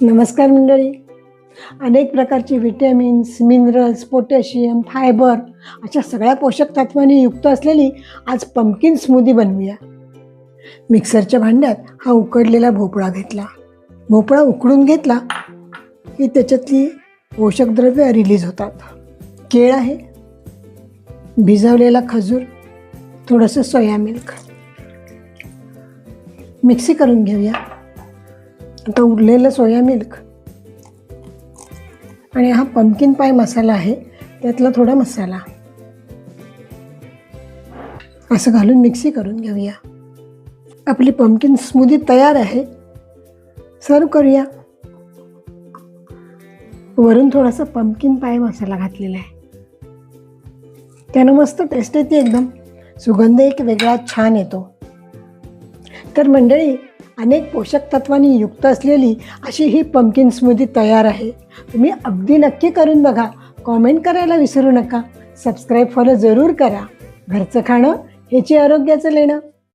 नमस्कार मंडळी. अनेक प्रकारचे विटॅमिन्स, मिनरल्स, पोटॅशियम, फायबर अशा सगळ्या पोषक तत्वांनी युक्त असलेली आज पंपकिन स्मूदी बनवूया. मिक्सरच्या भांड्यात हा उकडलेला भोपळा घेतला. भोपळा उकडून घेतला की त्याच्यातली पोषक द्रव्ये रिलीज होतात. केळ आहे, भिजवलेला खजूर, थोडंसं सोया मिल्क. मिक्सी करून घेऊया. आता उरलेलं सोया मिल्क आणि हा पंपकिन पाय मसाला आहे, त्यातला थोडा मसाला असं घालून मिक्सी करून घेऊया. आपली पंपकिन स्मूदी तयार आहे. सर्व करूया. वरून थोडासा पंपकिन पाय मसाला घातलेला आहे, त्यानं मस्त टेस्ट येते. एकदम सुगंध एक वेगळा छान येतो. तर मंडळी, अनेक पोषक तत्वांनी युक्त असलेली अशी ही पंपकिन स्मूदी तयार आहे. तुम्ही अगदी नक्की करून बघा. कॉमेंट करायला विसरू नका. सबस्क्राईब फॉलो जरूर करा. घरचं खाणं ह्याची आरोग्याचं लेणं.